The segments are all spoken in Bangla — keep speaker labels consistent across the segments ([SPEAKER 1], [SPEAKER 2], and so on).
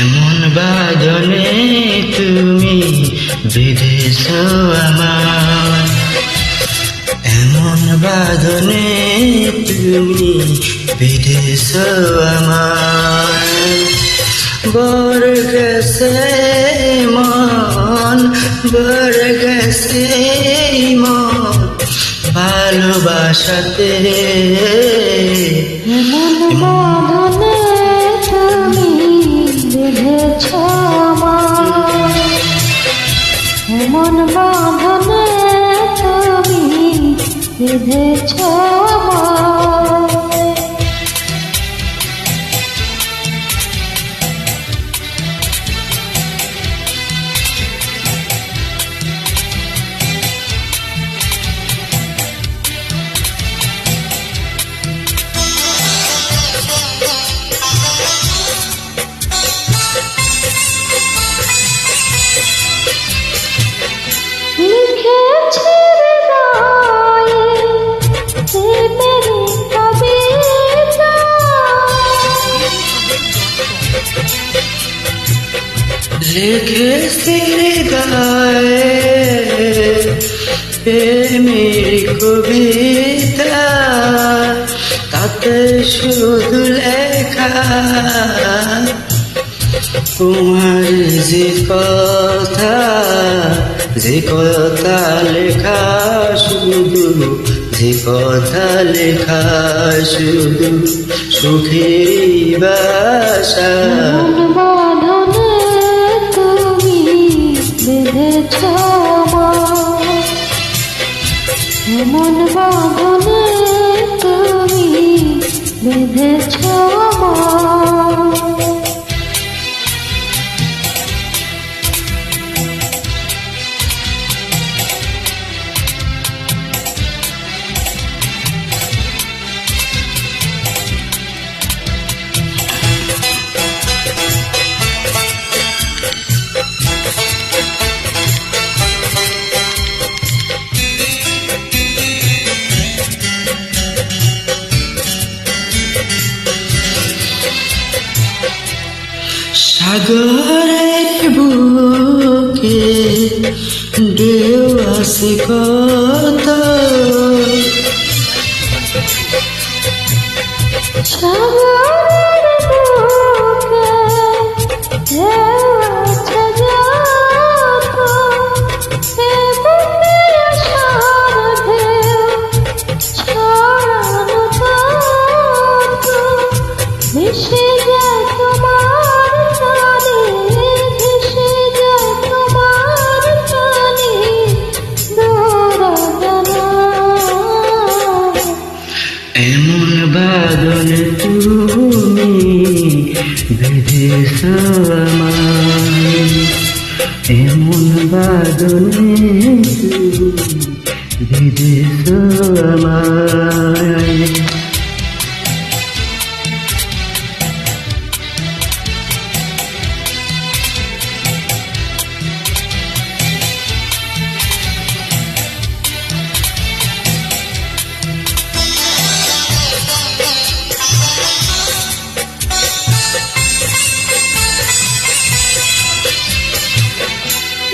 [SPEAKER 1] এমন বাঁধনে তুমি বেঁধেছ আমায়, এমন বাঁধনে তুমি বেঁধেছ আমায়। বর গেছে মন, বর গেছে মন ভালোবাসাতে।
[SPEAKER 2] এমন বাঁধনে তুমি বেঁধেছ আমায়, এমন বাঁধনে তুমি বেঁধেছ আমায়।
[SPEAKER 1] লিখেছি হৃদয়ে প্রেমের কবিতা, তাতে শুধু লেখা তোমার যে কথা, যে কথা লেখা শুধু, যে কথা লেখা শুধু সুখের বাসা।
[SPEAKER 2] বেঁধেছ আমায়, এমন বাঁধনে তুমি বেঁধেছ আমায়।
[SPEAKER 1] সাগরের বুকে ঢেউ আসে কত,
[SPEAKER 2] সাগরের বুকে ঢেউ আছে যত, এ বুকে আসার ঢেউ ছড়ানো তত, ভেসে যায় তোমার টানে, ভেসে যায় তোমার টানে দূরদূরান্তে।
[SPEAKER 1] এমন বাঁধনে তুমি বেঁধেছ আমায়, এমন বাঁধনে তুমি বেঁধেছ আমায়।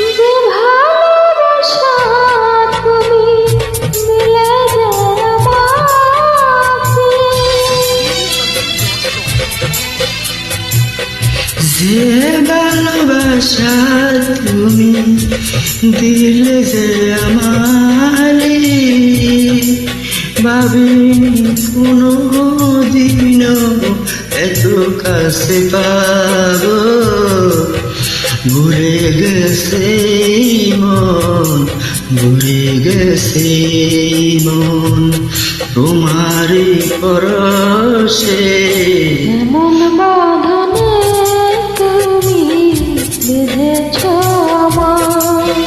[SPEAKER 2] যে ভালোবাসা তুমি দিলে যে আমাকে,
[SPEAKER 1] যে ভালোবাসা তুমি দিলে যে আমারে, ভাবিনি কোনো দিনও এত কাছে পাবো। ঘুরে গেছে মন, ঘুরে গেছে মন তোমারই পরশে।
[SPEAKER 2] এমন বাঁধনে তুমি বেঁধেছ আমায়,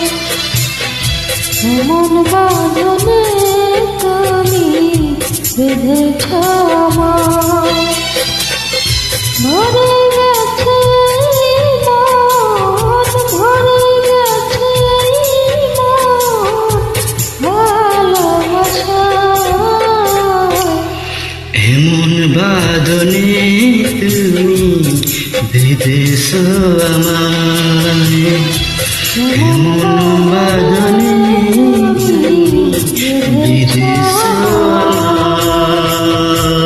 [SPEAKER 2] এমন বাঁধনে তুমি বেঁধেছ আমায়। ভরে গেছে মন, ভরে গেছে মন ভালোবাসা।
[SPEAKER 1] এমন বাঁধনে তুমি বিদেশ আমায় এমন বাঁধনে বিদেশ